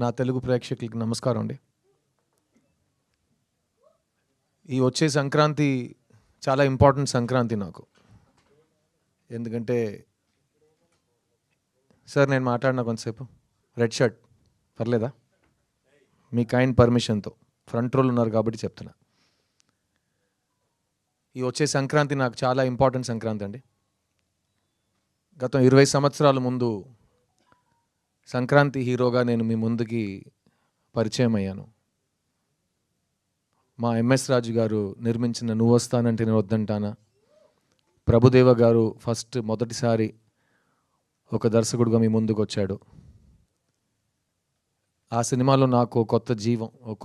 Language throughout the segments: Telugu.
నా తెలుగు ప్రేక్షకులకి నమస్కారం అండి. ఈ వచ్చే సంక్రాంతి చాలా ఇంపార్టెంట్ సంక్రాంతి నాకు. ఎందుకంటే సార్ నేను మాట్లాడినా కొంతసేపు రెడ్ షర్ట్ పర్లేదా? మీ కైండ్ పర్మిషన్తో ఫ్రంట్ రోల్ ఉన్నారు కాబట్టి చెప్తున్నా. ఈ వచ్చే సంక్రాంతి నాకు చాలా ఇంపార్టెంట్ సంక్రాంతి అండి. గత 20 సంవత్సరాల ముందు సంక్రాంతి హీరోగా నేను మీ ముందుకి పరిచయం అయ్యాను. మా ఎంఎస్ రాజు గారు నిర్మించిన నువ్వు వస్తానంటే నేను వద్దంటానా, ప్రభుదేవ గారు మొదటిసారి ఒక దర్శకుడుగా మీ ముందుకు వచ్చాడు. ఆ సినిమాలో నాకు కొత్త జీవం, ఒక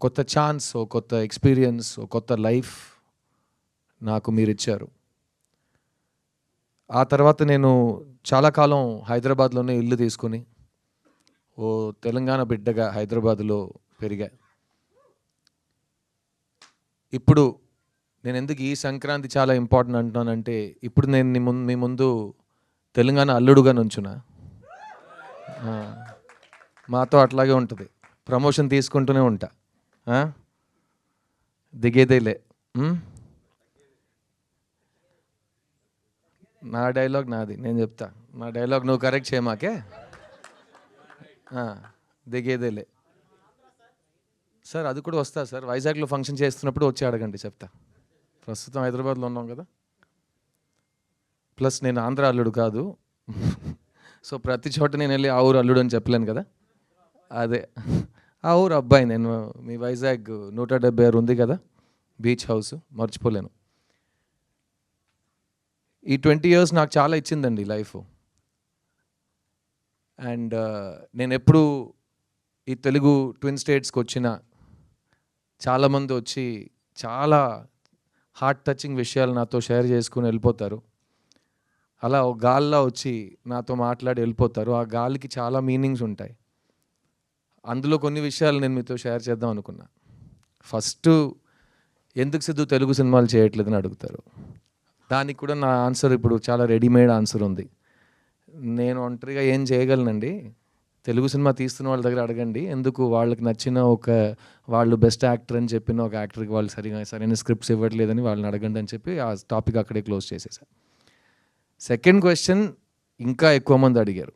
కొత్త ఛాన్స్, ఒక కొత్త ఎక్స్పీరియన్స్, ఒక కొత్త లైఫ్ నాకు మీరు ఇచ్చారు. ఆ తర్వాత నేను చాలా కాలం హైదరాబాద్లోనే ఇల్లు తీసుకుని ఓ తెలంగాణ బిడ్డగా హైదరాబాద్లో పెరిగా. ఇప్పుడు నేను ఎందుకు ఈ సంక్రాంతి చాలా ఇంపార్టెంట్ అంటున్నానంటే, ఇప్పుడు నేను మీ ముందు తెలంగాణ అల్లుడుగా నుంచున్నా. మాతో అట్లాగే ఉంటుంది, ప్రమోషన్ తీసుకుంటూనే ఉంటా, దిగేదేలే. నా డైలాగ్ నాది, నేను చెప్తా. నా డైలాగ్ నువ్వు కరెక్ట్ చేయమాకే. దిగేదేలే సార్, అది కూడా వస్తా సార్. వైజాగ్లో ఫంక్షన్ చేస్తున్నప్పుడు వచ్చి అడగండి, చెప్తా. ప్రస్తుతం హైదరాబాద్లో ఉన్నాం కదా. ప్లస్ నేను ఆంధ్ర అల్లుడు కాదు, సో ప్రతి చోట నేను వెళ్ళి ఆ ఊరు అల్లుడు అని చెప్పలేను కదా. అదే ఆ ఊరు అబ్బాయి నేను. మీ వైజాగ్ 176 ఉంది కదా బీచ్ హౌస్, మర్చిపోలేను. ఈ 20 years నాకు చాలా ఇచ్చిందండి లైఫ్. అండ్ నేను ఎప్పుడు ఈ తెలుగు ట్విన్ స్టేట్స్కి వచ్చిన చాలామంది వచ్చి చాలా హార్ట్ టచింగ్ విషయాలు నాతో షేర్ చేసుకుని వెళ్ళిపోతారు. అలా ఒక గాల్లో వచ్చి నాతో మాట్లాడి వెళ్ళిపోతారు. ఆ గాలికి చాలా మీనింగ్స్ ఉంటాయి. అందులో కొన్ని విషయాలు నేను మీతో షేర్ చేద్దాం అనుకున్నా. ఫస్ట్, ఎందుకు సిద్ధు తెలుగు సినిమాలు చేయట్లేదని అడుగుతారు. దానికి కూడా నా ఆన్సర్ ఇప్పుడు చాలా రెడీమేడ్ ఆన్సర్ ఉంది. నేను ఒంటరిగా ఏం చేయగలనండి. తెలుగు సినిమా తీస్తున్న వాళ్ళ దగ్గర అడగండి, ఎందుకు వాళ్ళకి నచ్చిన వాళ్ళు బెస్ట్ యాక్టర్ అని చెప్పిన ఒక యాక్టర్కి వాళ్ళు సరైన స్క్రిప్ట్స్ ఇవ్వట్లేదని వాళ్ళని అడగండి అని చెప్పి ఆ టాపిక్ అక్కడే క్లోజ్ చేసేసాను. సెకండ్ క్వశ్చన్ ఇంకా ఎక్కువ మంది అడిగారు,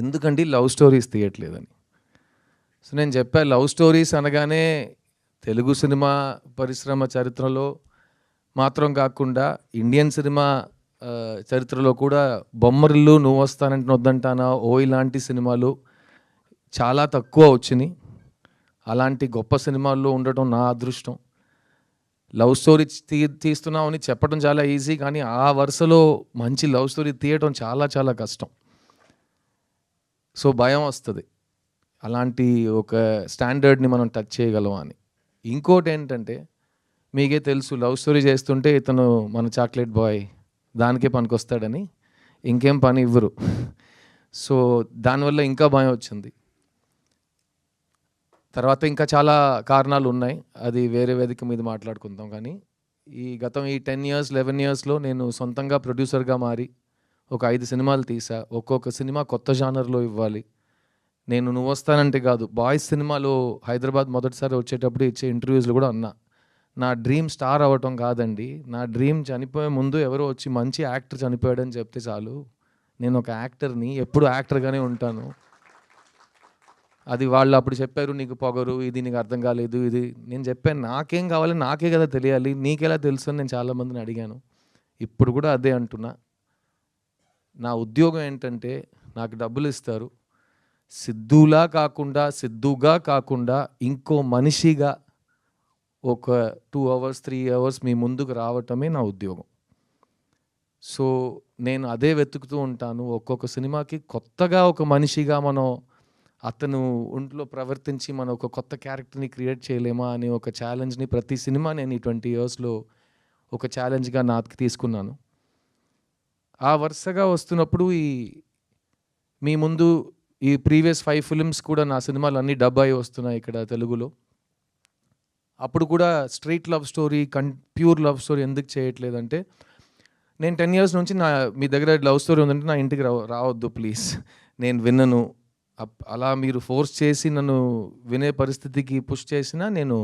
ఎందుకండి లవ్ స్టోరీస్ తీయట్లేదని. సో నేను చెప్పా, లవ్ స్టోరీస్ అనగానే తెలుగు సినిమా పరిశ్రమ చరిత్రలో మాత్రం కాకుండా ఇండియన్ సినిమా చరిత్రలో కూడా బొమ్మరిల్లు, నువ్వు వస్తానంటే వద్దంటానా, ఓ ఇలాంటి సినిమాలు చాలా తక్కువ వచ్చినాయి. అలాంటి గొప్ప సినిమాల్లో ఉండటం నా అదృష్టం. లవ్ స్టోరీ తీస్తున్నామని చెప్పడం చాలా ఈజీ, కానీ ఆ వరుసలో మంచి లవ్ స్టోరీ తీయడం చాలా చాలా కష్టం. సో భయం వస్తుంది, అలాంటి ఒక స్టాండర్డ్ని మనం టచ్ చేయగలం అని. ఇంకోటి ఏంటంటే, మీకే తెలుసు, లవ్ స్టోరీ చేస్తుంటే ఇతను మన చాక్లెట్ బాయ్ దానికే పనికొస్తాడని ఇంకేం పని ఇవ్వరు. సో దానివల్ల ఇంకా భయం వచ్చింది. తర్వాత ఇంకా చాలా కారణాలు ఉన్నాయి, అది వేరే వేదిక మీద మాట్లాడుకుందాం. కానీ ఈ 10 years 11 yearsలో నేను సొంతంగా ప్రొడ్యూసర్గా మారి ఒక 5 సినిమాలు తీసా. ఒక్కొక్క సినిమా కొత్త జానర్లో ఇవ్వాలి. నేను నువ్వు వస్తానంటే కాదు, బాయ్స్ సినిమాలో హైదరాబాద్ మొదటిసారి వచ్చేటప్పుడు ఇచ్చే ఇంటర్వ్యూస్లో కూడా అన్నా, నా డ్రీమ్ స్టార్ అవ్వటం కాదండి, నా డ్రీమ్ చనిపోయే ముందు ఎవరో వచ్చి మంచి యాక్టర్ చనిపోయాడని చెప్తే చాలు, నేను ఒక యాక్టర్ని, ఎప్పుడు యాక్టర్గానే ఉంటాను. అది వాళ్ళు అప్పుడు చెప్పారు, నీకు పొగరు, ఇది నీకు అర్థం కాలేదు, ఇది. నేను చెప్పాను, నాకేం కావాలి, నాకే కదా తెలియాలి, నీకెలా తెలుసు అని నేను చాలామందిని అడిగాను. ఇప్పుడు కూడా అదే అంటున్నా. నా ఉద్యోగం ఏంటంటే, నాకు డబ్బులు ఇస్తారు, సిద్ధుగా కాకుండా ఇంకో మనిషిగా ఒక 2 hours 3 hours మీ ముందుకు రావటమే నా ఉద్యోగం. సో నేను అదే వెతుకుతూ ఉంటాను. ఒక్కొక్క సినిమాకి కొత్తగా ఒక మనిషిగా అతను ఒంట్లో ప్రవర్తించి మనం ఒక కొత్త క్యారెక్టర్ని క్రియేట్ చేయలేమా అనే ఒక ఛాలెంజ్ని ప్రతి సినిమా నేను ఈ 20 yearsలో ఒక ఛాలెంజ్గా నాకు తీసుకున్నాను. ఆ వరుసగా వస్తున్నప్పుడు మీ ముందు ఈ ప్రీవియస్ 5 films కూడా నా సినిమాలు అన్నీ డబ్ అయి వస్తున్నాయి ఇక్కడ తెలుగులో. అప్పుడు కూడా straight love story, pure love story ఎందుకు చేయట్లేదంటే, నేను 10 years నుంచి మీ దగ్గర లవ్ స్టోరీ ఉందంటే నా ఇంటికి రావద్దు ప్లీజ్. నేను వినను. అలా మీరు ఫోర్స్ చేసి నన్ను వినే పరిస్థితికి పుష్ చేసినా నేను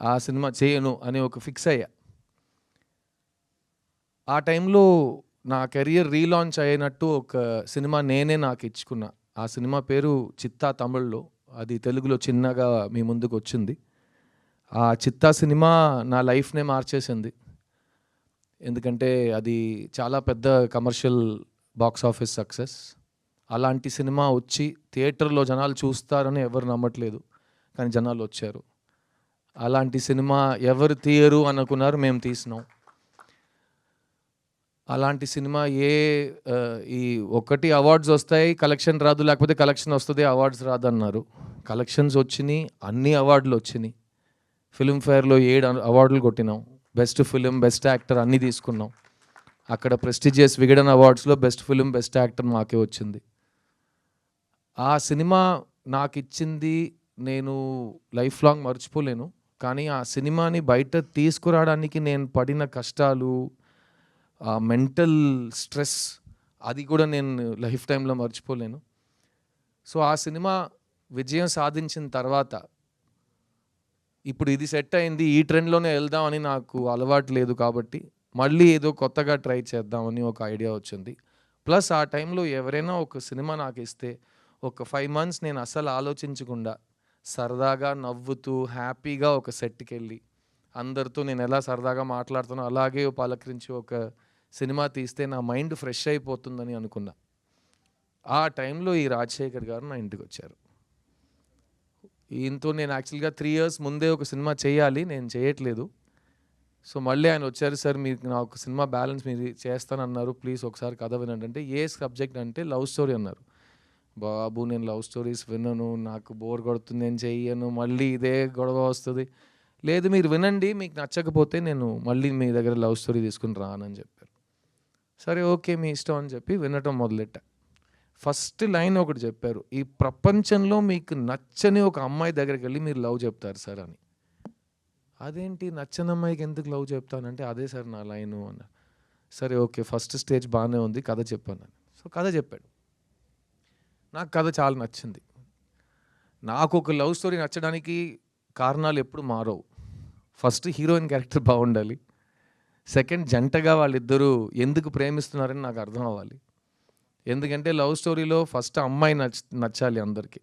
ఆ సినిమా చేయను అని ఒక ఫిక్స్ అయ్యా. ఆ టైంలో నా కెరియర్ రీలాంచ్ అయినట్టు ఒక సినిమా నేనే నాకు ఇచ్చుకున్నా. ఆ సినిమా పేరు 'చిత్తా' తమిళ్లో. అది తెలుగులో చిన్నగా మీ ముందుకు వచ్చింది. ఆ 'చిత్తా' సినిమా నా లైఫ్‌నే మార్చేసింది. ఎందుకంటే అది చాలా పెద్ద కమర్షియల్ బాక్స్ ఆఫీస్ సక్సెస్. అలాంటి సినిమా వచ్చి థియేటర్‌లో జనాలు చూస్తారని ఎవరు నమ్మట్లేదు. కానీ జనాలు వచ్చారు. అలాంటి సినిమా ఎవరు తీయరు అనుకున్నారు, మేము తీసినాం. అలాంటి సినిమా ఈ ఒకటి అవార్డ్స్ వస్తాయి, కలెక్షన్ రాదు, లేకపోతే కలెక్షన్ వస్తుంది, అవార్డ్స్ రాదన్నారు. కలెక్షన్స్ వచ్చినాయి, అన్ని అవార్డులు వచ్చినాయి. ఫిల్మ్‌ఫేర్‌లో 7 అవార్డులు కొట్టినాం. బెస్ట్ ఫిలిం, బెస్ట్ యాక్టర్ అన్నీ తీసుకున్నాం. అక్కడ ప్రెస్టీజియస్ విగడన్ అవార్డ్స్లో బెస్ట్ ఫిలిం, బెస్ట్ యాక్టర్ మాకే వచ్చింది. ఆ సినిమా నాకిచ్చింది నేను లైఫ్ లాంగ్ మర్చిపోలేను. కానీ ఆ సినిమాని బయట తీసుకురావడానికి నేను పడిన కష్టాలు, ఆ మెంటల్ స్ట్రెస్, అది కూడా నేను లైఫ్ టైంలో మర్చిపోలేను. సో ఆ సినిమా విజయం సాధించిన తర్వాత ఇప్పుడు ఇది సెట్ అయింది, ఈ ట్రెండ్లోనే వెళ్దామని నాకు అలవాటు లేదు కాబట్టి మళ్ళీ ఏదో కొత్తగా ట్రై చేద్దామని ఒక ఐడియా వచ్చింది. ప్లస్ ఆ టైంలో ఎవరైనా ఒక సినిమా నాకు ఇస్తే ఒక 5 మంత్స్ నేను అస్సలు ఆలోచించకుండా సరదాగా నవ్వుతూ హ్యాపీగా ఒక సెట్కి వెళ్ళి అందరితో నేను ఎలా సరదాగా మాట్లాడుతానో అలాగే పలకరించి ఒక సినిమా తీస్తే నా మైండ్ ఫ్రెష్ అయిపోతుందని అనుకున్నా. ఆ టైంలో ఈ రాజశేఖర్ గారు నా ఇంటికి వచ్చారు. ఈయనతో నేను యాక్చువల్గా 3 years ముందే ఒక సినిమా చేయాలి, నేను చేయట్లేదు. సో మళ్ళీ ఆయన వచ్చారు, సార్ మీకు నా ఒక సినిమా బ్యాలెన్స్ మీరు చేస్తానన్నారు, ప్లీజ్ ఒకసారి కథ వినండి అంటే, ఏ సబ్జెక్ట్ అంటే లవ్ స్టోరీ అన్నారు. బాబు నేను లవ్ స్టోరీస్ వినను, నాకు బోర్ కొడుతుంది, నేను చెయ్యను, మళ్ళీ ఇదే గొడవ వస్తుంది. లేదు మీరు వినండి, మీకు నచ్చకపోతే నేను మళ్ళీ మీ దగ్గర లవ్ స్టోరీ తీసుకుని రానని చెప్పారు. సరే ఓకే మీ ఇష్టం అని చెప్పి వినటం మొదలెట్టా. ఫస్ట్ లైన్ ఒకటి చెప్పారు, ఈ ప్రపంచంలో మీకు నచ్చని ఒక అమ్మాయి దగ్గరికి వెళ్ళి మీరు లవ్ చెప్తారు సార్ అని. అదేంటి నచ్చని అమ్మాయికి ఎందుకు లవ్ చెప్తానంటే, అదే సార్ నా లైను అన్న. సరే ఓకే ఫస్ట్ స్టేజ్ బాగానే ఉంది, కథ చెప్పాను. సో కథ చెప్పాడు. నాకు కథ చాలా నచ్చింది. నాకు ఒక లవ్ స్టోరీ నచ్చడానికి కారణాలు ఎప్పుడు మారవు. ఫస్ట్ హీరోయిన్ క్యారెక్టర్ బాగుండాలి. సెకండ్ జంటగా వాళ్ళిద్దరూ ఎందుకు ప్రేమిస్తున్నారని నాకు అర్థం అవ్వాలి. ఎందుకంటే లవ్ స్టోరీలో ఫస్ట్ అమ్మాయి నచ్చాలి అందరికీ.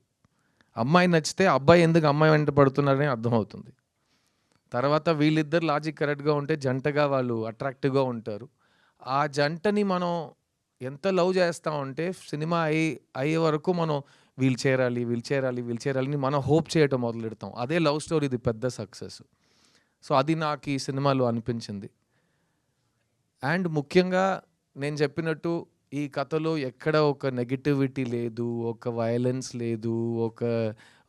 అమ్మాయి నచ్చితే అబ్బాయి ఎందుకు అమ్మాయి వెంట పడుతున్నారని అర్థమవుతుంది. తర్వాత వీళ్ళిద్దరు లాజిక్ కరెక్ట్గా ఉంటే జంటగా వాళ్ళు అట్రాక్టివ్గా ఉంటారు. ఆ జంటని మనం ఎంత లవ్ చేస్తామంటే సినిమా అయ్యే వరకు మనం వీళ్ళు చేరాలని మనం హోప్ చేయటం మొదలెడతాం. అదే లవ్ స్టోరీది పెద్ద సక్సెస్. సో అది నాకు ఈ సినిమాలో అనిపించింది. అండ్ ముఖ్యంగా నేను చెప్పినట్టు ఈ కథలో ఎక్కడ ఒక నెగటివిటీ లేదు, ఒక వయలెన్స్ లేదు,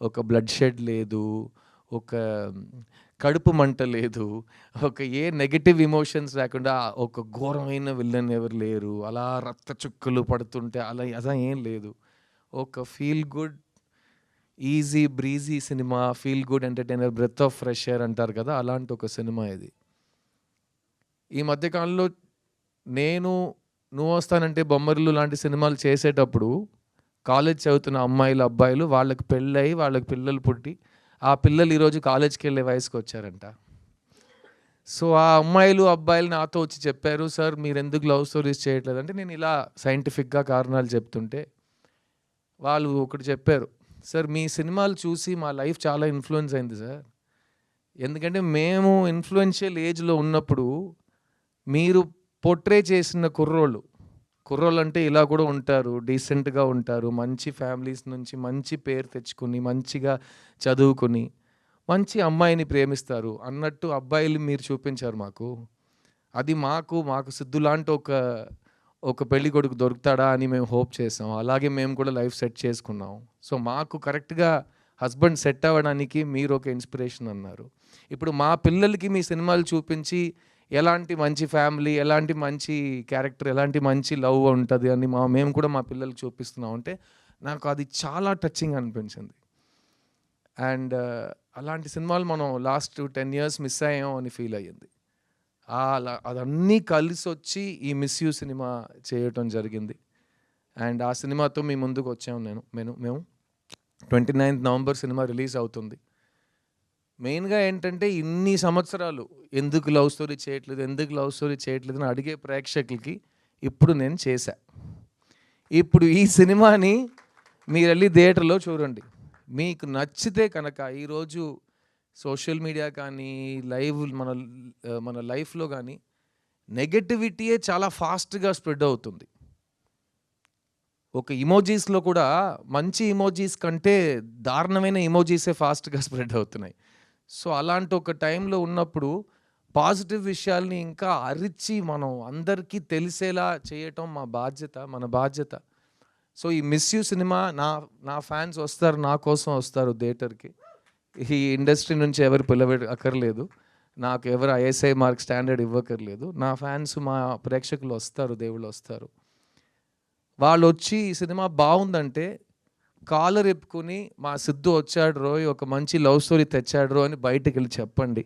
ఒక బ్లడ్ షెడ్ లేదు, ఒక కడుపు మంట లేదు, ఒక ఏ నెగటివ్ ఎమోషన్స్ లేకుండా ఒక ఘోరమైన విలన్ ఎవరు లేరు, అలా రక్త చుక్కలు పడుతుంటే అలా ఏం లేదు. ఒక feel good easy breezy cinema, feel good entertainer, breath of fresh air అంటారు కదా, అలాంటి ఒక సినిమా ఇది. ఈ మధ్యకాలంలో నువ్వు వస్తానంటే బొమ్మరిల్లు లాంటి సినిమాలు చేసేటప్పుడు కాలేజ్ చదువుతున్న అమ్మాయిలు అబ్బాయిలు వాళ్ళకి పెళ్ళయి వాళ్ళకి పిల్లలు పుట్టి ఆ పిల్లలు ఈరోజు కాలేజ్కి వెళ్ళే వయసుకు వచ్చారంట. సో ఆ అమ్మాయిలు అబ్బాయిలు నాతో వచ్చి చెప్పారు, సార్ మీరు ఎందుకు లవ్ స్టోరీస్ చేయట్లేదు అంటే, నేను ఇలా సైంటిఫిక్గా కారణాలు చెప్తుంటే వాళ్ళు ఒకటి చెప్పారు, సార్ మీ సినిమాలు చూసి మా లైఫ్ చాలా ఇన్ఫ్లుయెన్స్ అయింది సార్. ఎందుకంటే మేము ఇన్ఫ్లుయెన్షియల్ ఏజ్లో ఉన్నప్పుడు మీరు పోర్ట్రే చేసిన కుర్రోళ్ళు అంటే ఇలా కూడా ఉంటారు, డీసెంట్గా ఉంటారు, మంచి ఫ్యామిలీస్ నుంచి మంచి పేరు తెచ్చుకుని మంచిగా చదువుకుని మంచి అమ్మాయిని ప్రేమిస్తారు అన్నట్టు అబ్బాయిలు మీరు చూపించారు మాకు. అది మాకు సిద్ధు లాంటి ఒక పెళ్లి కొడుకు దొరుకుతాడా అని మేము హోప్ చేసాం. అలాగే మేము కూడా లైఫ్ సెట్ చేసుకున్నాం. సో మాకు కరెక్ట్గా హస్బెండ్ సెట్ అవ్వడానికి మీరు ఒక ఇన్స్పిరేషన్ అన్నారు. ఇప్పుడు మా పిల్లలకి మీ సినిమాలు చూపించి ఎలాంటి మంచి ఫ్యామిలీ, ఎలాంటి మంచి క్యారెక్టర్, ఎలాంటి మంచి లవ్ ఉంటుంది అని మేము కూడా మా పిల్లలకి చూపిస్తున్నాం అంటే నాకు అది చాలా టచింగ్ అనిపించింది. అండ్ అలాంటి సినిమాలు మనం లాస్ట్ 10 years మిస్ అయ్యాం అని ఫీల్ అయ్యింది. అదన్నీ కలిసి వచ్చి ఈ మిస్ యూ సినిమా చేయటం జరిగింది. అండ్ ఆ సినిమాతో మీ ముందుకు వచ్చాము మేము 29th నవంబర్ సినిమా రిలీజ్ అవుతుంది. మెయిన్గా ఏంటంటే ఇన్ని సంవత్సరాలు ఎందుకు లవ్ స్టోరీ చేయట్లేదు అని అడిగే ప్రేక్షకులకి ఇప్పుడు నేను చేశా. ఇప్పుడు ఈ సినిమాని మీరు వెళ్ళి థియేటర్లో చూడండి. మీకు నచ్చితే కనుక ఈరోజు సోషల్ మీడియా కానీ మన లైఫ్లో కానీ నెగటివిటీయే చాలా ఫాస్ట్గా స్ప్రెడ్ అవుతుంది. ఒక ఇమోజీస్లో కూడా మంచి ఇమోజీస్ కంటే దారుణమైన ఇమోజీసే ఫాస్ట్గా స్ప్రెడ్ అవుతున్నాయి. సో అలాంటి ఒక టైంలో ఉన్నప్పుడు పాజిటివ్ విషయాల్ని ఇంకా అరిచి మనం అందరికీ తెలిసేలా చేయటం మన బాధ్యత. సో ఈ మిస్ యూ సినిమా నా ఫ్యాన్స్ వస్తారు, నా కోసం వస్తారు థియేటర్కి. ఈ ఇండస్ట్రీ నుంచి ఎవరు అక్కర్లేదు, నాకు ఎవరు ఐఎస్ఐ మార్క్ స్టాండర్డ్ ఇవ్వక్కర్లేదు. నా ఫ్యాన్స్, మా ప్రేక్షకులు వస్తారు, దేవుళ్ళు వస్తారు. వాళ్ళు వచ్చి ఈ సినిమా బాగుందంటే కాలర్ ఎప్పుకుని మా సిద్ధు వచ్చాడు రోయ్, ఒక మంచి లవ్ స్టోరీ తెచ్చాడు రో అని బయటికి వెళ్ళి చెప్పండి.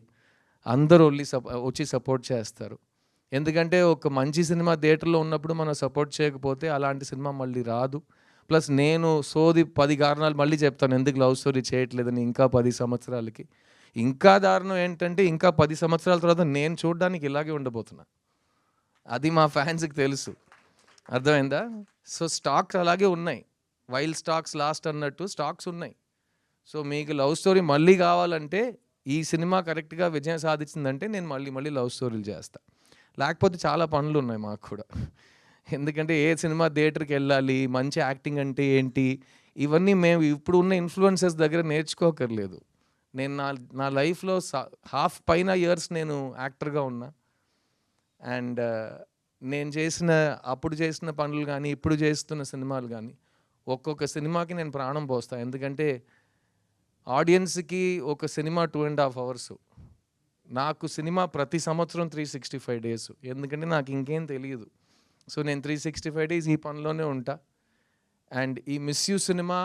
అందరూ వచ్చి సపోర్ట్ చేస్తారు. ఎందుకంటే ఒక మంచి సినిమా థియేటర్లో ఉన్నప్పుడు మనం సపోర్ట్ చేయకపోతే అలాంటి సినిమా మళ్ళీ రాదు. ప్లస్ నేను 10 కారణాలు మళ్ళీ చెప్తాను ఎందుకు లవ్ స్టోరీ చేయట్లేదని ఇంకా 10 సంవత్సరాలకి. ఇంకా దారుణం ఏంటంటే ఇంకా 10 సంవత్సరాల తర్వాత నేను చూడడానికి ఇలాగే ఉండబోతున్నా. అది మా ఫ్యాన్స్కి తెలుసు. అర్థమైందా? సో స్టాక్స్ అలాగే ఉన్నాయి. వైల్డ్ స్టాక్స్ లాస్ట్ అన్నట్టు స్టాక్స్ ఉన్నాయి. సో మీకు లవ్ స్టోరీ మళ్ళీ కావాలంటే ఈ సినిమా కరెక్ట్గా విజయం సాధించిందంటే నేను మళ్ళీ లవ్ స్టోరీలు చేస్తా. లేకపోతే చాలా పనులు ఉన్నాయి మాకు కూడా. ఎందుకంటే ఏ సినిమా థియేటర్కి వెళ్ళాలి, మంచి యాక్టింగ్ అంటే ఏంటి, ఇవన్నీ మేము ఇప్పుడు ఉన్న ఇన్ఫ్లుయెన్సర్స్ దగ్గర నేర్చుకోకర్లేదు. నేను నా లైఫ్లో పైన ఇయర్స్ నేను యాక్టర్గా ఉన్నా. అండ్ నేను అప్పుడు చేసిన పనులు కానీ ఇప్పుడు చేస్తున్న సినిమాలు కానీ ఒక్కొక్క సినిమాకి నేను ప్రాణం పోస్తాను. ఎందుకంటే ఆడియన్స్కి ఒక సినిమా 2.5 hours, నాకు సినిమా ప్రతి సంవత్సరం 365 days. ఎందుకంటే నాకు ఇంకేం తెలియదు. సో నేను 365 days ఈ పనిలోనే ఉంటా. అండ్ ఈ మిస్ యూ సినిమా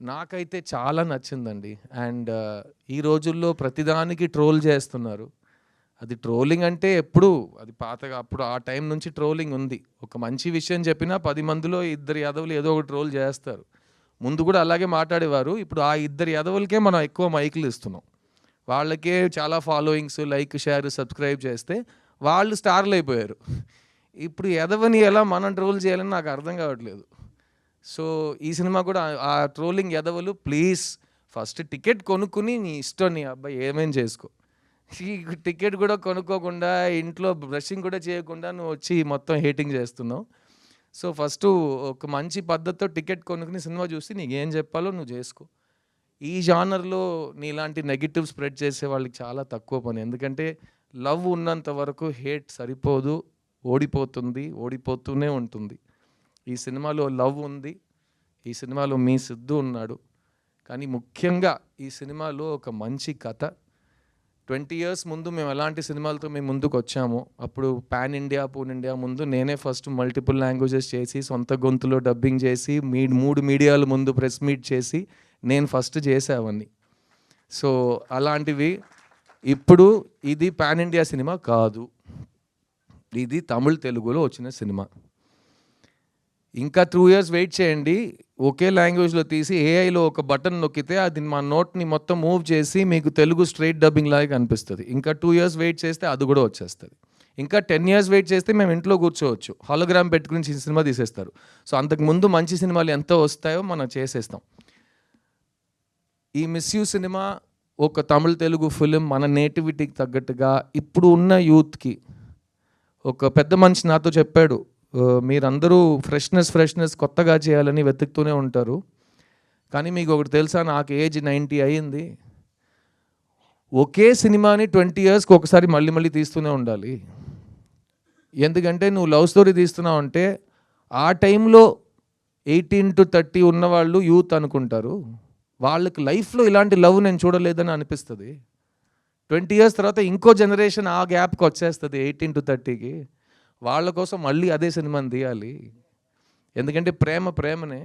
నాకైతే చాలా నచ్చిందండి. అండ్ ఈ రోజుల్లో ప్రతిదానికి ట్రోల్ చేస్తున్నారు. అది ట్రోలింగ్ అంటే అది పాతగా అప్పుడు ఆ టైం నుంచి ట్రోలింగ్ ఉంది. ఒక మంచి విషయం చెప్పినా 10 మందిలో 2 ఎదవలు ఏదో ఒక ట్రోల్ చేస్తారు. ముందు కూడా అలాగే మాట్లాడేవారు. ఇప్పుడు ఆ 2 ఎదవలకే మనం ఎక్కువ మైకులు ఇస్తున్నాం. వాళ్ళకే చాలా ఫాలోయింగ్స్, లైక్, షేర్, సబ్స్క్రైబ్ చేస్తే వాళ్ళు స్టార్లు అయిపోయారు. ఇప్పుడు ఎదవని ఎలా మనం ట్రోల్ చేయాలని నాకు అర్థం కావట్లేదు. సో ఈ సినిమా కూడా ఆ ట్రోలింగ్ ఎదవలు ప్లీజ్ ఫస్ట్ టికెట్ కొనుక్కుని నీ ఇష్టం, నీ అబ్బాయి ఏమేం చేసుకో. ఈ టికెట్ కూడా కొనుక్కోకుండా ఇంట్లో బ్రషింగ్ కూడా చేయకుండా నువ్వు వచ్చి మొత్తం హేటింగ్ చేస్తున్నావు. సో ఫస్ట్ ఒక మంచి పద్ధతితో టికెట్ కొనుక్కుని సినిమా చూసి నీకు ఏం చెప్పాలో నువ్వు చేసుకో. ఈ జానర్లో నీలాంటి నెగిటివ్ స్ప్రెడ్ చేసే వాళ్ళకి చాలా తక్కువ పని. ఎందుకంటే లవ్ ఉన్నంత వరకు హేట్ సరిపోదు, ఓడిపోతూనే ఉంటుంది. ఈ సినిమాలో లవ్ ఉంది, ఈ సినిమాలో మీ సిద్ధు ఉన్నాడు. కానీ ముఖ్యంగా ఈ సినిమాలో ఒక మంచి కథ. 20 years ముందు మేము ఎలాంటి సినిమాలతో మేము ముందుకు వచ్చామో, అప్పుడు పాన్ ఇండియా ముందు నేనే ఫస్ట్ మల్టిపుల్ లాంగ్వేజెస్ చేసి, సొంత గొంతులో డబ్బింగ్ చేసి, 3 మీడియాల ముందు ప్రెస్ మీట్ చేసి నేను ఫస్ట్ చేసేవన్నీ. సో అలాంటివి ఇప్పుడు ఇది పాన్ ఇండియా సినిమా కాదు, ఇది తమిళ్ తెలుగులో వచ్చిన సినిమా. ఇంకా 2 years వెయిట్ చేయండి. ఒకే లాంగ్వేజ్లో తీసి ఏఐలో ఒక బటన్ నొక్కితే అది మా నోట్ని మొత్తం మూవ్ చేసి మీకు తెలుగు స్ట్రైట్ డబ్బింగ్ లాగా కనిపిస్తుంది. ఇంకా 2 years వెయిట్ చేస్తే అది కూడా వచ్చేస్తుంది. ఇంకా 10 years వెయిట్ చేస్తే మేము ఇంట్లో కూర్చోవచ్చు, హాలోగ్రామ్ పెట్టుకుని సినిమా తీసేస్తారు. సో అంతకుముందు మంచి సినిమాలు ఎంత వస్తాయో మనం చేసేస్తాం. ఈ మిస్ యూ సినిమా ఒక తమిళ్ తెలుగు ఫిలిం మన నేటివిటీకి తగ్గట్టుగా ఇప్పుడు ఉన్న యూత్కి. ఒక పెద్ద మనిషి నాతో చెప్పాడు, మీరందరూ ఫ్రెష్నెస్ కొత్తగా చేయాలని వెతుకుతూనే ఉంటారు, కానీ మీకు ఒకటి తెలుసా, నాకు ఏజ్ 90 అయ్యింది. ఒకే సినిమాని 20 yearsకి ఒకసారి మళ్ళీ తీస్తూనే ఉండాలి. ఎందుకంటే నువ్వు లవ్ స్టోరీ తీస్తున్నావు అంటే ఆ టైంలో 18 to 30 ఉన్నవాళ్ళు యూత్ అనుకుంటారు. వాళ్ళకి లైఫ్లో ఇలాంటి లవ్ నేను చూడలేదని అనిపిస్తుంది. 20 years తర్వాత ఇంకో జనరేషన్ ఆ గ్యాప్కి వచ్చేస్తుంది 18 to 30కి. వాళ్ళ కోసం మళ్ళీ అదే సినిమాని తీయాలి. ఎందుకంటే ప్రేమనే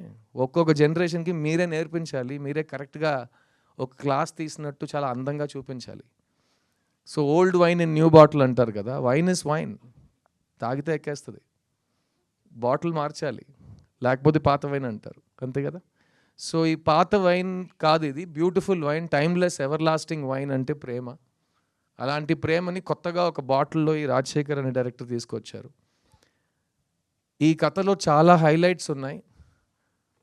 ఒక్కొక్క జనరేషన్కి మీరే నేర్పించాలి, మీరే కరెక్ట్గా ఒక క్లాస్ తీసినట్టు చాలా అందంగా చూపించాలి. So old wine in new bottle అంటారు కదా, వైన్ ఇస్ వైన్, తాగితే ఎక్కేస్తుంది, బాటిల్ మార్చాలి. లేకపోతే పాత వైన్ అంటారు, అంతే కదా. సో ఈ పాత వైన్ కాదు, ఇది beautiful wine, timeless ever lasting wine అంటే ప్రేమ. అలాంటి ప్రేమని కొత్తగా ఒక బాటిల్లో ఈ రాజశేఖర్ అనే డైరెక్టర్ తీసుకొచ్చారు. ఈ కథలో చాలా హైలైట్స్ ఉన్నాయి.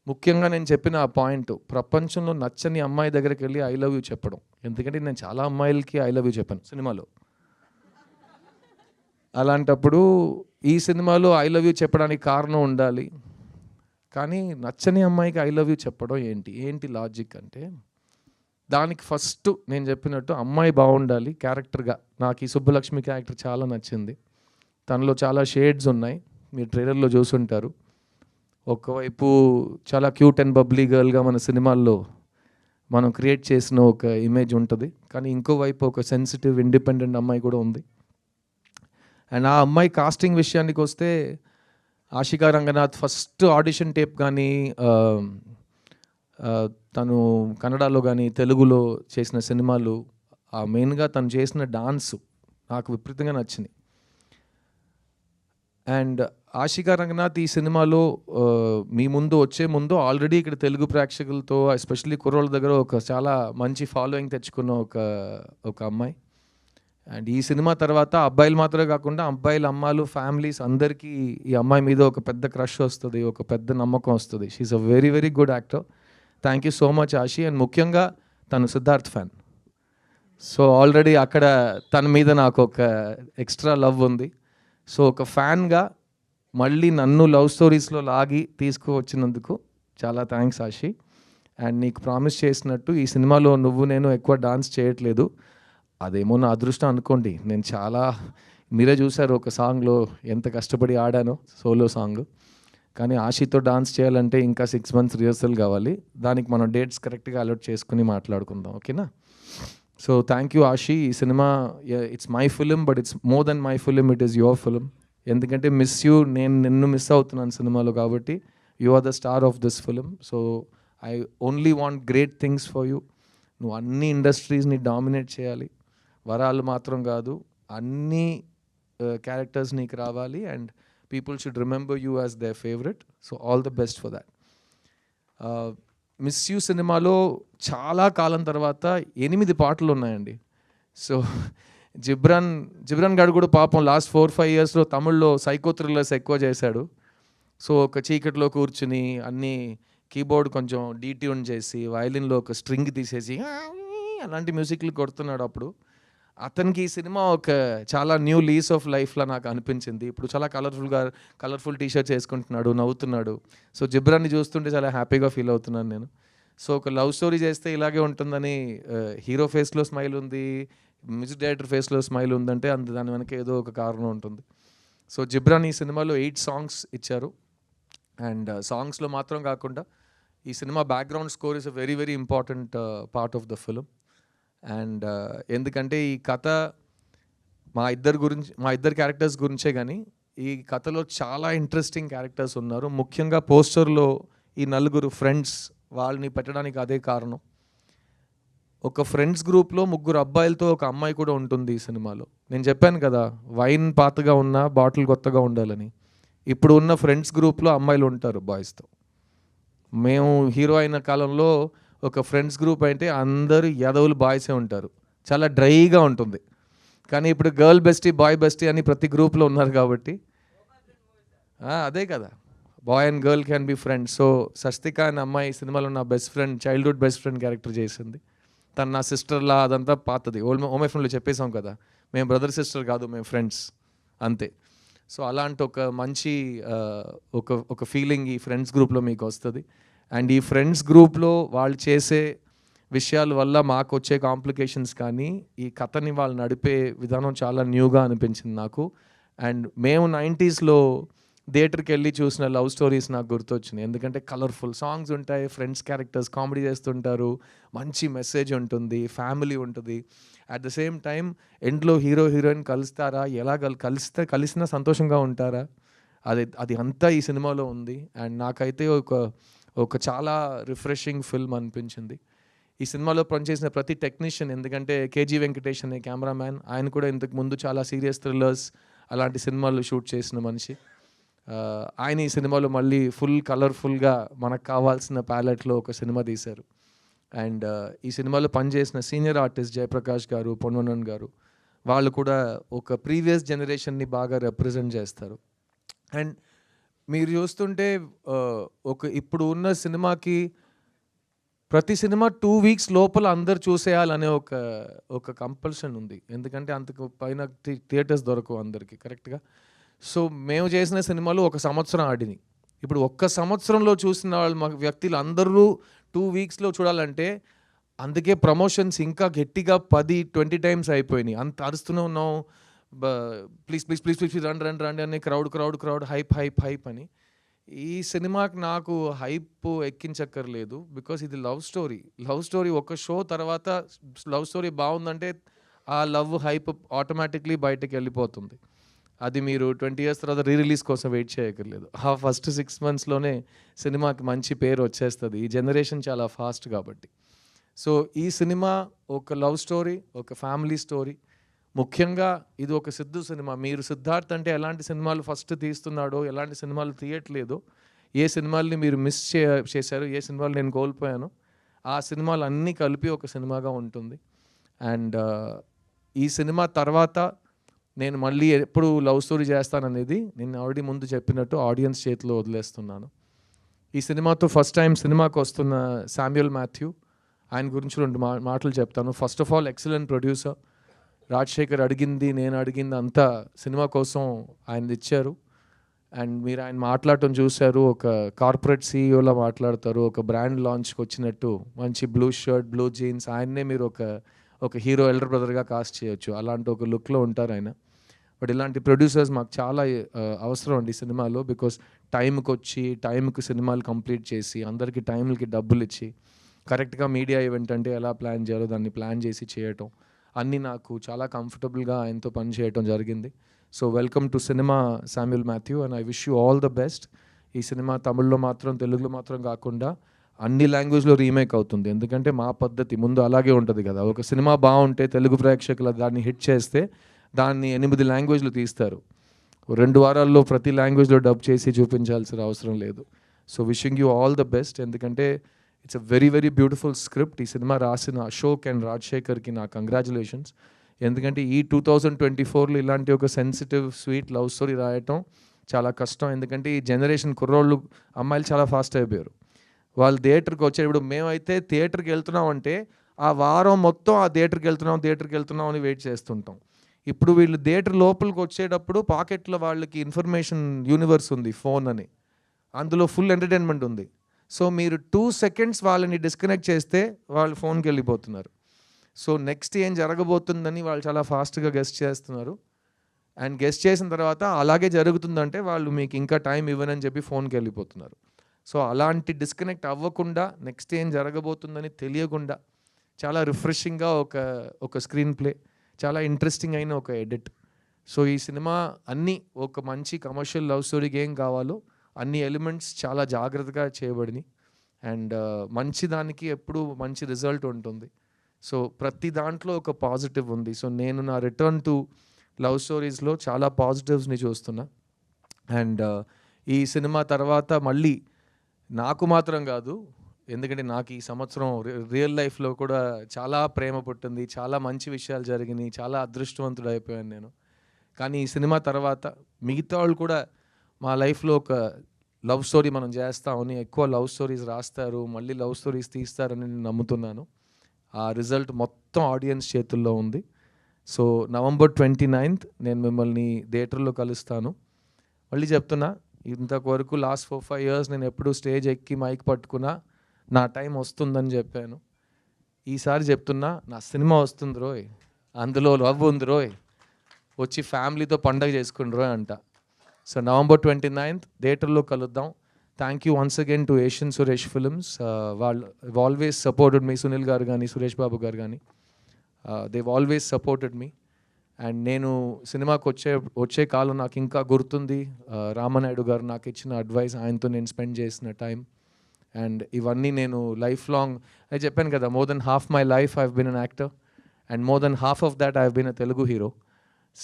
ముఖ్యంగా నేను చెప్పిన ఆ పాయింట్, ప్రపంచంలో నచ్చని అమ్మాయి దగ్గరికి వెళ్ళి ఐ లవ్ యూ చెప్పడం. ఎందుకంటే నేను చాలా అమ్మాయిలకి ఐ లవ్ యూ చెప్పాను సినిమాలో. అలాంటప్పుడు ఈ సినిమాలో ఐ లవ్ యూ చెప్పడానికి కారణం ఉండాలి, కానీ నచ్చని అమ్మాయికి ఐ లవ్ యూ చెప్పడం ఏంటి లాజిక్ అంటే, దానికి ఫస్ట్ నేను చెప్పినట్టు అమ్మాయి బాగుండాలి క్యారెక్టర్గా. నాకు ఈ సుబ్బలక్ష్మి క్యారెక్టర్ చాలా నచ్చింది. తనలో చాలా షేడ్స్ ఉన్నాయి, మీరు ట్రైలర్లో చూసుంటారు. ఒకవైపు చాలా క్యూట్ అండ్ బబ్లీ గర్ల్గా మన సినిమాల్లో మనం క్రియేట్ చేసిన ఒక ఇమేజ్ ఉంటుంది, కానీ ఇంకోవైపు ఒక సెన్సిటివ్ ఇండిపెండెంట్ అమ్మాయి కూడా ఉంది. అండ్ ఆ అమ్మాయి కాస్టింగ్ విషయానికి వస్తే, Ashika Ranganath first audition tape కానీ తను కన్నడలో కానీ తెలుగులో చేసిన సినిమాలు, మెయిన్గా తను చేసిన డాన్స్ నాకు విపరీతంగా నచ్చింది. అండ్ ఆషికా రంగనాథ్ ఈ సినిమాలో మీ ముందు వచ్చే ముందు ఆల్రెడీ ఇక్కడ తెలుగు ప్రేక్షకులతో ఎస్పెషల్లీ కుర్రోళ్ళ దగ్గర ఒక చాలా మంచి ఫాలోయింగ్ తెచ్చుకున్న ఒక అమ్మాయి. అండ్ ఈ సినిమా తర్వాత అబ్బాయిలు మాత్రమే కాకుండా అబ్బాయిల అమ్మాయిలు ఫ్యామిలీస్ అందరికీ ఈ అమ్మాయి మీద ఒక పెద్ద క్రష్ వస్తుంది, ఒక పెద్ద నమ్మకం వస్తుంది. She's a very very good actor. Thank you so much Ashi. And ముఖ్యంగా తను సిద్ధార్థ్ ఫ్యాన్, సో ఆల్రెడీ అక్కడ తన మీద నాకు ఒక ఎక్స్ట్రా లవ్ ఉంది. సో ఒక ఫ్యాన్గా మళ్ళీ నన్ను లవ్ స్టోరీస్లో లాగి తీసుకువచ్చినందుకు చాలా థ్యాంక్స్ ఆషి. అండ్ నీకు ప్రామిస్ చేసినట్టు ఈ సినిమాలో నువ్వు నేను ఎక్కువ డాన్స్ చేయట్లేదు, అదేమో నా అదృష్టం అనుకోండి. నేను చాలా, మీరే చూసారు ఒక సాంగ్లో ఎంత కష్టపడి ఆడానో, సోలో సాంగ్. కానీ ఆషితో డాన్స్ చేయాలంటే ఇంకా 6 months రిహర్సల్ కావాలి. దానికి మనం డేట్స్ కరెక్ట్గా అలర్ట్ చేసుకుని మాట్లాడుకుందాం, ఓకేనా? So thank you Ashi. ఈ సినిమా it's my film, but it's more than my film, it is your film. ఎందుకంటే మిస్ యూ, నేను నిన్ను మిస్ అవుతున్నాను సినిమాలో, కాబట్టి you are the star of this film. So I only want great things for you. నువ్వు అన్ని ఇండస్ట్రీస్ని డామినేట్ చేయాలి, వరాలు మాత్రం కాదు, అన్ని క్యారెక్టర్స్ నీకు రావాలి. And people should remember you as there favourite. So all the best for that. Miss you సినిమాలో చాలా కాలం తర్వాత 8 పాటలు ఉన్నాయండి. సో జిబ్రాన్ గారు కూడా పాపం లాస్ట్ 4-5 yearsలో తమిళ్లో సైకో థ్రిల్లర్స్ ఎక్కువ చేశాడు. సో ఒక చీకటిలో కూర్చుని అన్ని కీబోర్డ్ కొంచెం డీట్యూన్ చేసి వయలిన్లో ఒక స్ట్రింగ్ తీసేసి అలాంటి మ్యూజిక్లు కొడుతున్నాడు. అప్పుడు అతనికి ఈ సినిమా ఒక చాలా న్యూ లీస్ ఆఫ్ లైఫ్లా నాకు అనిపించింది. ఇప్పుడు చాలా కలర్ఫుల్ టీషర్ట్స్ వేసుకుంటున్నాడు, నవ్వుతున్నాడు. సో జిబ్రాన్ని చూస్తుంటే చాలా హ్యాపీగా ఫీల్ అవుతున్నాను నేను. సో ఒక లవ్ స్టోరీ చేస్తే ఇలాగే ఉంటుందని, హీరో ఫేస్లో స్మైల్ ఉంది, మ్యూజిక్ డైరెక్టర్ ఫేస్లో స్మైల్ ఉందంటే దాని వెనక ఏదో ఒక కారణం ఉంటుంది. సో జిబ్రాన్ ఈ సినిమాలో 8 songs ఇచ్చారు. అండ్ సాంగ్స్లో మాత్రం కాకుండా ఈ cinema background score is a very very important part of the film. And ఎందుకంటే ఈ కథ మా ఇద్దరు క్యారెక్టర్స్ గురించే, కానీ ఈ కథలో చాలా ఇంట్రెస్టింగ్ క్యారెక్టర్స్ ఉన్నారు. ముఖ్యంగా పోస్టర్లో ఈ 4 ఫ్రెండ్స్, వాళ్ళని పెట్టడానికి అదే కారణం. ఒక ఫ్రెండ్స్ గ్రూప్లో 3 అబ్బాయిలతో ఒక అమ్మాయి కూడా ఉంటుంది ఈ సినిమాలో. నేను చెప్పాను కదా, వైన్ పాతగా ఉన్నా బాటిల్ కొత్తగా ఉండాలని. ఇప్పుడు ఉన్న ఫ్రెండ్స్ గ్రూప్లో అమ్మాయిలు ఉంటారు బాయ్స్తో. మేము హీరో అయిన కాలంలో ఒక ఫ్రెండ్స్ గ్రూప్ అంటే అందరూ యదవులు బాయ్సే ఉంటారు, చాలా డ్రైగా ఉంటుంది. కానీ ఇప్పుడు గర్ల్ బెస్టీ బాయ్ బెస్టీ అని ప్రతి గ్రూప్లో ఉన్నారు కాబట్టి అదే కదా, boy and girl can be friends. So Sastika అనే అమ్మాయి సినిమాలో నా best friend, childhood best friend character చేసింది. తను నా సిస్టర్లా, అదంతా పాతది. ఓమై ఫ్రెండ్లో చెప్పేసాం కదా, మేము బ్రదర్ సిస్టర్ కాదు, మేము ఫ్రెండ్స్ అంతే. సో అలాంటి ఒక మంచి ఒక ఫీలింగ్ ఈ ఫ్రెండ్స్ గ్రూప్లో మీకు వస్తుంది. అండ్ ఈ ఫ్రెండ్స్ గ్రూప్లో వాళ్ళు చేసే విషయాల వల్ల మాకు వచ్చే కాంప్లికేషన్స్ కానీ ఈ కథని వాళ్ళు నడిపే విధానం చాలా న్యూగా అనిపించింది నాకు. అండ్ మేము 90sలో థియేటర్కి వెళ్ళి చూసిన లవ్ స్టోరీస్ నాకు గుర్తొచ్చినాయి. ఎందుకంటే కలర్ఫుల్ సాంగ్స్ ఉంటాయి, ఫ్రెండ్స్ క్యారెక్టర్స్ కామెడీ చేస్తుంటారు, మంచి మెసేజ్ ఉంటుంది, ఫ్యామిలీ ఉంటుంది. అట్ ద సేమ్ టైం ఎండ్లో హీరో హీరోయిన్ కలుస్తారా, ఎలా కలిసినా సంతోషంగా ఉంటారా, అది అంతా ఈ సినిమాలో ఉంది. అండ్ నాకైతే ఒక చాలా రిఫ్రెషింగ్ ఫిల్మ్ అనిపించింది. ఈ సినిమాలో పనిచేసిన ప్రతి టెక్నీషియన్, ఎందుకంటే కేజీ వెంకటేష్ అనే కెమెరామ్యాన్, ఆయన కూడా ఇంతకు ముందు చాలా సీరియస్ థ్రిల్లర్స్ అలాంటి సినిమాలు షూట్ చేసిన మనిషి. ఆయన ఈ సినిమాలో మళ్ళీ ఫుల్ కలర్ఫుల్గా మనకు కావాల్సిన ప్యాలెట్లో ఒక సినిమా తీశారు. అండ్ ఈ సినిమాలో పనిచేసిన సీనియర్ ఆర్టిస్ట్ జయప్రకాష్ గారు, పొన్వనన్ గారు, వాళ్ళు కూడా ఒక ప్రీవియస్ జనరేషన్ని బాగా రిప్రజెంట్ చేస్తారు. అండ్ మీరు చూస్తుంటే ఒక ఇప్పుడు ఉన్న సినిమాకి ప్రతి సినిమా 2 వీక్స్ లోపల అందరు చూసేయాలనే ఒక కంపల్షన్ ఉంది. ఎందుకంటే అంతకు పైన థియేటర్స్ దొరకవు అందరికి కరెక్ట్గా. సో మేము చేసిన సినిమాలు 1 సంవత్సరం ఆడినాయి. ఇప్పుడు 1 సంవత్సరంలో చూసిన వాళ్ళు వ్యక్తులు అందరూ 2 వీక్స్లో చూడాలంటే అందుకే ప్రమోషన్స్ ఇంకా గట్టిగా 10-20 టైమ్స్ అయిపోయినాయి. అంత అరుస్తూనే ఉన్నాం, ప్లీజ్ ప్లీజ్ ప్లీజ్ ప్లీజ్ రండి అని క్రౌడ్ హైప్ అని. ఈ సినిమాకి నాకు హైప్ ఎక్కించక్కర్లేదు, బికాస్ ఇది లవ్ స్టోరీ. ఒక షో తర్వాత లవ్ స్టోరీ బాగుందంటే ఆ లవ్ హైప్ ఆటోమేటిక్లీ బయటకు వెళ్ళిపోతుంది. అది మీరు 20 years తర్వాత రిలీజ్ కోసం వెయిట్ చేయక్కర్లేదు. ఆ ఫస్ట్ 6 monthsలోనే సినిమాకి మంచి పేరు వచ్చేస్తుంది. ఈ జనరేషన్ చాలా ఫాస్ట్ కాబట్టి. సో ఈ సినిమా ఒక లవ్ స్టోరీ, ఒక ఫ్యామిలీ స్టోరీ. ముఖ్యంగా ఇది ఒక సిద్ధు సినిమా. మీరు సిద్ధార్థ్ అంటే ఎలాంటి సినిమాలు ఫస్ట్ తీస్తున్నాడో, ఎలాంటి సినిమాలు తీయట్లేదో, ఏ సినిమాల్ని మీరు మిస్ చేశారు, ఏ సినిమాలు నేను కోల్పోయాను, ఆ సినిమాలు అన్నీ కలిపి ఒక సినిమాగా ఉంటుంది. అండ్ ఈ సినిమా తర్వాత నేను మళ్ళీ ఎప్పుడు లవ్ స్టోరీ చేస్తాననేది నేను ఆల్రెడీ ముందు చెప్పినట్టు ఆడియన్స్ చేతిలో వదిలేస్తున్నాను. ఈ సినిమాతో ఫస్ట్ టైం సినిమాకి వస్తున్న శామ్యుయల్ మాథ్యూ, ఆయన గురించి 2 మాటలు చెప్తాను. First of all excellent producer. Rajasekhar అడిగింది, నేను అడిగింది అంతా సినిమా కోసం ఆయన ఇచ్చారు. అండ్ మీరు ఆయన మాట్లాడటం చూశారు, ఒక కార్పొరేట్ సీఈఓలా మాట్లాడతారు, ఒక బ్రాండ్ లాంచ్కి వచ్చినట్టు మంచి బ్లూ షర్ట్, బ్లూ జీన్స్. ఆయన్నే మీరు ఒక హీరో ఎల్డర్ బ్రదర్గా కాస్ట్ చేయొచ్చు, అలాంటి ఒక లుక్లో ఉంటారు ఆయన. బట్ ఇలాంటి ప్రొడ్యూసర్స్ మాకు చాలా అవసరం అండి సినిమాలో. బికాస్ టైంకి సినిమాలు కంప్లీట్ చేసి అందరికీ టైంలకి డబ్బులు ఇచ్చి కరెక్ట్గా మీడియా ఈవెంట్ అంటే ఎలా ప్లాన్ చేయాలో దాన్ని ప్లాన్ చేసి చేయటం అన్నీ నాకు చాలా కంఫర్టబుల్గా ఆయనతో పని చేయటం జరిగింది. So welcome to cinema Samuel Matthew, and I wish you all the best. ఈ సినిమా తమిళ్లో మాత్రం, తెలుగులో మాత్రం కాకుండా అన్ని లాంగ్వేజ్లో రీమేక్ అవుతుంది. ఎందుకంటే మా పద్ధతి ముందు అలాగే ఉంటుంది కదా. ఒక సినిమా బాగుంటే తెలుగు ప్రేక్షకులు దాన్ని హిట్ చేస్తే దాన్ని 8 లాంగ్వేజ్లు తీస్తారు. 2 వారాల్లో ప్రతి లాంగ్వేజ్లో డబ్ చేసి చూపించాల్సిన అవసరం లేదు. So wishing you all the best. ఎందుకంటే it's a very very beautiful script. ఈ సినిమా రాసిన అశోక్ అండ్ రాజశేఖర్కి నా కంగ్రాచులేషన్స్. ఎందుకంటే ఈ 2024లో ఇలాంటి ఒక సెన్సిటివ్ స్వీట్ లవ్ స్టోరీ రాయటం చాలా కష్టం. ఎందుకంటే ఈ జనరేషన్ కుర్రోళ్ళు, అమ్మాయిలు చాలా ఫాస్ట్ అయిపోయారు. వాళ్ళు థియేటర్కి వచ్చేటప్పుడు, మేమైతే థియేటర్కి వెళ్తున్నాం అంటే ఆ వారం మొత్తం ఆ థియేటర్కి వెళ్తున్నాం అని వెయిట్ చేస్తుంటాం. ఇప్పుడు వీళ్ళు థియేటర్ లోపలికి వచ్చేటప్పుడు పాకెట్లో వాళ్ళకి ఇన్ఫర్మేషన్ యూనివర్స్ ఉంది, ఫోన్ అని, అందులో ఫుల్ ఎంటర్టైన్మెంట్ ఉంది. సో మీరు 2 seconds వాళ్ళని డిస్కనెక్ట్ చేస్తే వాళ్ళు ఫోన్కి వెళ్ళిపోతున్నారు. సో నెక్స్ట్ ఏం జరగబోతుందని వాళ్ళు చాలా ఫాస్ట్గా గెస్ట్ చేస్తున్నారు. అండ్ గెస్ట్ చేసిన తర్వాత అలాగే జరుగుతుందంటే వాళ్ళు మీకు ఇంకా టైం ఇవ్వనని చెప్పి ఫోన్కి వెళ్ళిపోతున్నారు. సో అలాంటి డిస్కనెక్ట్ అవ్వకుండా, నెక్స్ట్ ఏం జరగబోతుందని తెలియకుండా చాలా రిఫ్రెషింగ్గా ఒక స్క్రీన్ ప్లే, చాలా ఇంట్రెస్టింగ్ అయిన ఒక ఎడిట్. సో ఈ సినిమా అన్నీ ఒక మంచి కమర్షియల్ లవ్ స్టోరీకి ఏం కావాలో అన్ని ఎలిమెంట్స్ చాలా జాగ్రత్తగా చేయబడినాయి. అండ్ మంచి దానికి ఎప్పుడు మంచి రిజల్ట్ ఉంటుంది. సో ప్రతి దాంట్లో ఒక పాజిటివ్ ఉంది. సో నేను నా రిటర్న్ టు లవ్ స్టోరీస్లో చాలా పాజిటివ్స్ని చూస్తున్నా. అండ్ ఈ సినిమా తర్వాత మళ్ళీ నాకు మాత్రం కాదు, ఎందుకంటే నాకు ఈ సంవత్సరం రియల్ లైఫ్లో కూడా చాలా ప్రేమ పుట్టింది, చాలా మంచి విషయాలు జరిగినాయి, చాలా అదృష్టవంతుడు అయిపోయాను నేను. కానీ ఈ సినిమా తర్వాత మిగతా వాళ్ళు కూడా మా లైఫ్లో ఒక లవ్ స్టోరీ మనం చేస్తామని, ఎక్కువ లవ్ స్టోరీస్ రాస్తారు, మళ్ళీ లవ్ స్టోరీస్ తీస్తారని నేను నమ్ముతున్నాను. ఆ రిజల్ట్ మొత్తం ఆడియన్స్ చేతుల్లో ఉంది. సో November 29th నేను మిమ్మల్ని థియేటర్లో కలుస్తాను. మళ్ళీ చెప్తున్నా, ఇంతవరకు లాస్ట్ 4-5 years నేను ఎప్పుడు స్టేజ్ ఎక్కి మైక్ పట్టుకున్నా నా టైం వస్తుందని చెప్పాను. ఈసారి చెప్తున్నా, నా సినిమా వస్తుంది రోయ్, అందులో లవ్ ఉంది రోయ్, వచ్చి ఫ్యామిలీతో పండగ చేసుకుని రోయ్ అంట. సో November 29th థియేటర్లో కలుద్దాం. Thank you once again to Asian Suresh films. వాళ్ళు always supported me, Sunil garu కానీ సురేష్ బాబు గారు కానీ, they always supported me. And నేను సినిమాకి వచ్చే కాలం నాకు ఇంకా గుర్తుంది. రామనాయుడు గారు నాకు ఇచ్చిన అడ్వైస్, ఆయనతో నేను స్పెండ్ చేసిన టైం, అండ్ ఇవన్నీ నేను లైఫ్ లాంగ్, నేను చెప్పాను కదా, more than half my life I've been an actor, and more than half of that I've been a Telugu hero.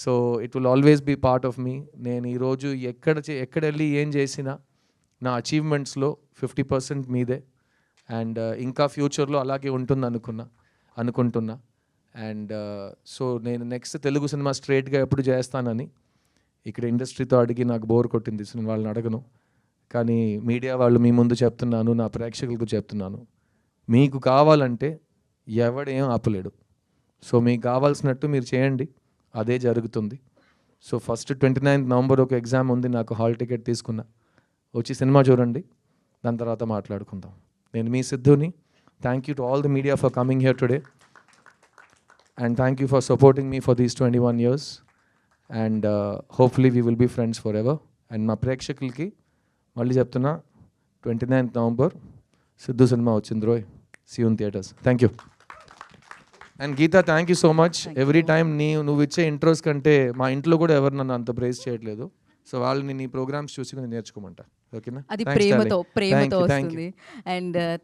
So it will always be part of me. నేను ఈరోజు ఎక్కడ వెళ్ళి ఏం చేసినా నా అచీవ్మెంట్స్లో 50% మీదే. అండ్ ఇంకా ఫ్యూచర్లో అలాగే ఉంటుంది అనుకుంటున్నా. అండ్ సో నేను నెక్స్ట్ తెలుగు సినిమా స్ట్రైట్గా ఎప్పుడు చేస్తానని ఇక్కడ ఇండస్ట్రీతో అడిగి నాకు బోర్ కొట్టింది, నేను వాళ్ళని అడగను. కానీ మీడియా వాళ్ళు మీ ముందు చెప్తున్నాను, నా ప్రేక్షకులకు చెప్తున్నాను, మీకు కావాలంటే ఎవడేం ఆపలేడు. సో మీకు కావాల్సినట్టు మీరు చేయండి, అదే జరుగుతుంది. సో ఫస్ట్ 29th నవంబర్ ఒక ఎగ్జామ్ ఉంది, నాకు హాల్ టికెట్ తీసుకున్నా, వచ్చి సినిమా చూడండి, దాని తర్వాత మాట్లాడుకుందాం. నేను మీ సిద్ధుని. Thank you to all the media for coming here today and thank you for supporting me for these 21 years and hopefully we will be friends forever. And మా ప్రేక్షకులకి మళ్ళీ చెప్తున్నా, 29th నవంబర్ సిద్ధు సినిమా వచ్చింది రోయ్, see you in theatres. Thank you. And Geetha, thank you so much. Every time నువ్వు ఇచ్చే ఇంట్రోస్ కంటే మా ఇంట్లో కూడా ఎవరు నన్ను అంత ప్రైజ్ చేయట్లేదు. సో వాళ్ళని నీ ప్రోగ్రామ్స్ చూసి నేర్చుకోమంటా. ఓకేనా? అది ప్రేమతో వస్తుంది. అండ్